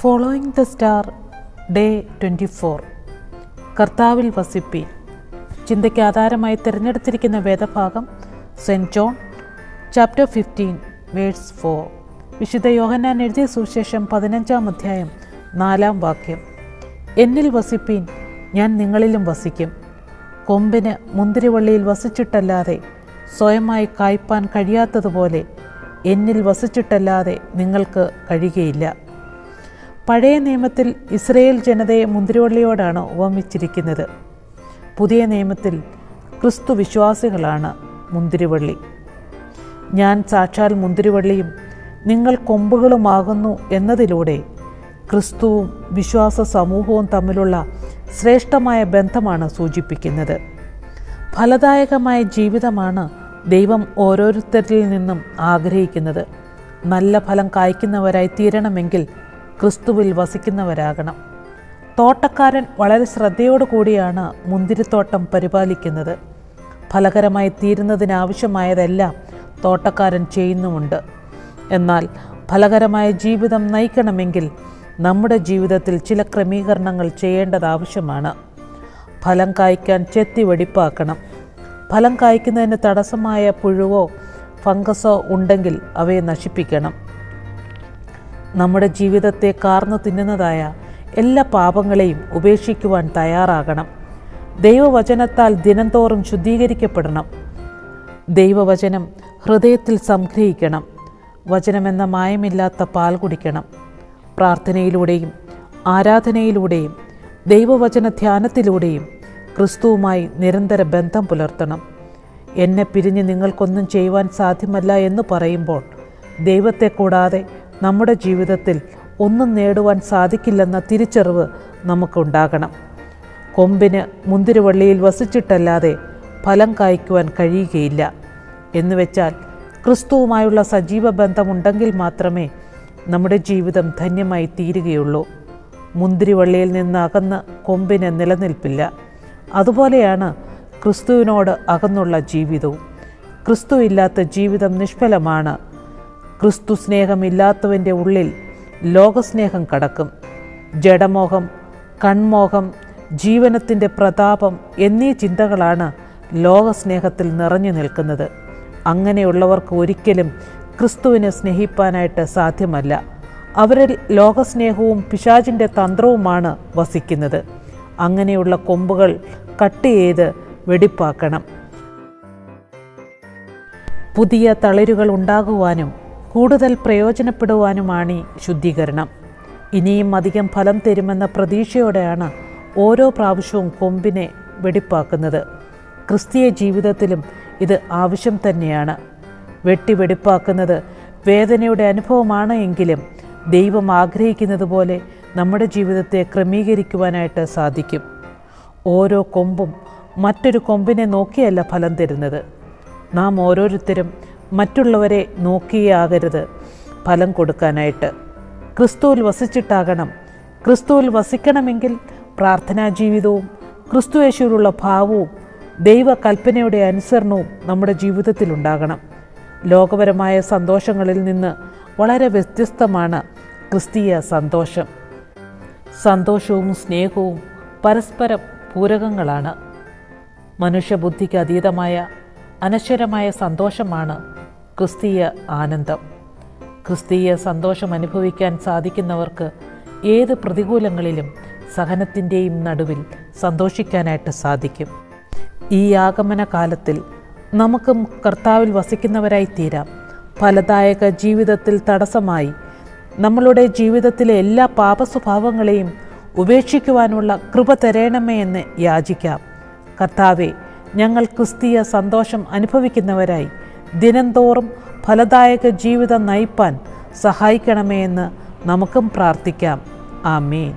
Following the star day 24. കർത്താവിൽ വസിപ്പീൻ. ചിന്തയ്ക്ക് ആധാരമായി തിരഞ്ഞെടുത്തിരിക്കുന്ന വേദഭാഗം സെൻറ്റ് ജോൺ ചാപ്റ്റർ 15 വേഴ്സ് 4. വിശുദ്ധ യോഹന്നാൻ എഴുതിയ സുവിശേഷം 15-ാം അധ്യായം 4-ാം വാക്യം. എന്നിൽ വസിപ്പീൻ, ഞാൻ നിങ്ങളിലും വസിക്കും. കൊമ്പിന് മുന്തിരിവള്ളിയിൽ വസിച്ചിട്ടല്ലാതെ സ്വയമായി കായ്പാൻ കഴിയാത്തതുപോലെ എന്നിൽ വസിച്ചിട്ടല്ലാതെ നിങ്ങൾക്ക് കഴിയുകയില്ല. പഴയ നിയമത്തിൽ ഇസ്രയേൽ ജനതയെ മുന്തിരിവള്ളിയോടാണ് ഉപമിച്ചിരിക്കുന്നത്. പുതിയ നിയമത്തിൽ ക്രിസ്തു വിശ്വാസികളാണ് മുന്തിരിവള്ളി. ഞാൻ സാക്ഷാൽ മുന്തിരിവള്ളിയും നിങ്ങൾ കൊമ്പുകളുമാകുന്നു എന്നതിലൂടെ ക്രിസ്തുവും വിശ്വാസ സമൂഹവും തമ്മിലുള്ള ശ്രേഷ്ഠമായ ബന്ധമാണ് സൂചിപ്പിക്കുന്നത്. ഫലദായകമായ ജീവിതമാണ് ദൈവം ഓരോരുത്തരിൽ നിന്നും ആഗ്രഹിക്കുന്നത്. നല്ല ഫലം കായ്ക്കുന്നവരായി തീരണമെങ്കിൽ ക്രിസ്തുവിൽ വസിക്കുന്നവരാകണം. തോട്ടക്കാരൻ വളരെ ശ്രദ്ധയോടു കൂടിയാണ് മുന്തിരിത്തോട്ടം പരിപാലിക്കുന്നത്. ഫലകരമായി തീരുന്നതിനാവശ്യമായതെല്ലാം തോട്ടക്കാരൻ ചെയ്യുന്നുമുണ്ട്. എന്നാൽ ഫലകരമായ ജീവിതം നയിക്കണമെങ്കിൽ നമ്മുടെ ജീവിതത്തിൽ ചില ക്രമീകരണങ്ങൾ ചെയ്യേണ്ടത് ആവശ്യമാണ്. ഫലം കായ്ക്കാൻ ചെത്തി വെടിപ്പാക്കണം. ഫലം കായ്ക്കുന്നതിന് തടസ്സമായ പുഴുവോ ഫംഗസോ ഉണ്ടെങ്കിൽ അവയെ നശിപ്പിക്കണം. നമ്മുടെ ജീവിതത്തെ കാർന്നു തിന്നുന്നതായ എല്ലാ പാപങ്ങളെയും ഉപേക്ഷിക്കുവാൻ തയ്യാറാകണം. ദൈവവചനത്താൽ ദിനംതോറും ശുദ്ധീകരിക്കപ്പെടണം. ദൈവവചനം ഹൃദയത്തിൽ സംഗ്രഹിക്കണം. വചനമെന്ന മായമില്ലാത്ത പാൽ കുടിക്കണം. പ്രാർത്ഥനയിലൂടെയും ആരാധനയിലൂടെയും ദൈവവചന ധ്യാനത്തിലൂടെയും ക്രിസ്തുവുമായി നിരന്തര ബന്ധം പുലർത്തണം. എന്നെ പിരിഞ്ഞ് നിങ്ങൾക്കൊന്നും ചെയ്യുവാൻ സാധ്യമല്ല എന്ന് പറയുമ്പോൾ ദൈവത്തെ കൂടാതെ നമ്മുടെ ജീവിതത്തിൽ ഒന്നും നേടുവാൻ സാധിക്കില്ലെന്ന തിരിച്ചറിവ് നമുക്കുണ്ടാകണം. കൊമ്പിന് മുന്തിരിവള്ളിയിൽ വസിച്ചിട്ടല്ലാതെ ഫലം കായ്ക്കുവാൻ കഴിയുകയില്ല. എന്നുവെച്ചാൽ ക്രിസ്തുവുമായുള്ള സജീവ ബന്ധമുണ്ടെങ്കിൽ മാത്രമേ നമ്മുടെ ജീവിതം ധന്യമായി തീരുകയുള്ളൂ. മുന്തിരിവള്ളിയിൽ നിന്ന് അകന്ന് കൊമ്പിന് നിലനിൽപ്പില്ല. അതുപോലെയാണ് ക്രിസ്തുവിനോട് അകന്നുള്ള ജീവിതവും. ക്രിസ്തു ഇല്ലാത്ത ജീവിതം നിഷ്ഫലമാണ്. ക്രിസ്തു സ്നേഹമില്ലാത്തവൻ്റെ ഉള്ളിൽ ലോകസ്നേഹം കടക്കും. ജഡമോഹം, കൺമോഹം, ജീവനത്തിൻ്റെ പ്രതാപം എന്നീ ചിന്തകളാണ് ലോകസ്നേഹത്തിൽ നിറഞ്ഞു നിൽക്കുന്നത്. അങ്ങനെയുള്ളവർക്ക് ഒരിക്കലും ക്രിസ്തുവിനെ സ്നേഹിപ്പാനായിട്ട് സാധ്യമല്ല. അവരിൽ ലോകസ്നേഹവും പിശാചിൻ്റെ തന്ത്രവുമാണ് വസിക്കുന്നത്. അങ്ങനെയുള്ള കൊമ്പുകൾ കട്ട് ചെയ്ത് വെടിപ്പാക്കണം. പുതിയ തളിരുകൾ ഉണ്ടാകുവാനും കൂടുതൽ പ്രയോജനപ്പെടുവാനുമാണ് ഈ ശുദ്ധീകരണം. ഇനിയും അധികം ഫലം തരുമെന്ന പ്രതീക്ഷയോടെയാണ് ഓരോ പ്രാവശ്യവും കൊമ്പിനെ വെടിപ്പാക്കുന്നത്. ക്രിസ്തീയ ജീവിതത്തിലും ഇത് ആവശ്യം തന്നെയാണ്. വെടിപ്പാക്കുന്നത് വേദനയുടെ അനുഭവമാണ് എങ്കിലും ദൈവം ആഗ്രഹിക്കുന്നത് പോലെ നമ്മുടെ ജീവിതത്തെ ക്രമീകരിക്കുവാനായിട്ട് സാധിക്കും. ഓരോ കൊമ്പും മറ്റൊരു കൊമ്പിനെ നോക്കിയല്ല ഫലം തരുന്നത്. നാം ഓരോരുത്തരും മറ്റുള്ളവരെ നോക്കിയാകരുത് ഫലം കൊടുക്കാനായിട്ട്. ക്രിസ്തുവിൽ വസിച്ചിട്ടാകണം. ക്രിസ്തുവിൽ വസിക്കണമെങ്കിൽ പ്രാർത്ഥനാ ജീവിതവും ക്രിസ്തുയേശുവിലുള്ള ഭാവവും ദൈവകൽപ്പനയുടെ അനുസരണവും നമ്മുടെ ജീവിതത്തിലുണ്ടാകണം. ലോകപരമായ സന്തോഷങ്ങളിൽ നിന്ന് വളരെ വ്യത്യസ്തമാണ് ക്രിസ്തീയ സന്തോഷം. സന്തോഷവും സ്നേഹവും പരസ്പരം പൂരകങ്ങളാണ്. മനുഷ്യബുദ്ധിക്ക് അതീതമായ അനശ്വരമായ സന്തോഷമാണ് ക്രിസ്തീയ ആനന്ദം. ക്രിസ്തീയ സന്തോഷം അനുഭവിക്കാൻ സാധിക്കുന്നവർക്ക് ഏത് പ്രതികൂലങ്ങളിലും സഹനത്തിൻ്റെയും നടുവിൽ സന്തോഷിക്കാനായിട്ട് സാധിക്കും. ഈ ആഗമന കാലത്തിൽ നമുക്കും കർത്താവിൽ വസിക്കുന്നവരായി തീരാം. ഫലദായക ജീവിതത്തിൽ തടസ്സമായി നമ്മളുടെ ജീവിതത്തിലെ എല്ലാ പാപസ്വഭാവങ്ങളെയും ഉപേക്ഷിക്കുവാനുള്ള കൃപ തരേണമേ എന്ന് യാചിക്കാം. കർത്താവെ, ഞങ്ങൾ ക്രിസ്തീയ സന്തോഷം അനുഭവിക്കുന്നവരായി ദിനംതോറും ഫലദായക ജീവിതം നയിപ്പാൻ സഹായിക്കണമേ എന്ന് നമുക്കും പ്രാർത്ഥിക്കാം. ആമേൻ.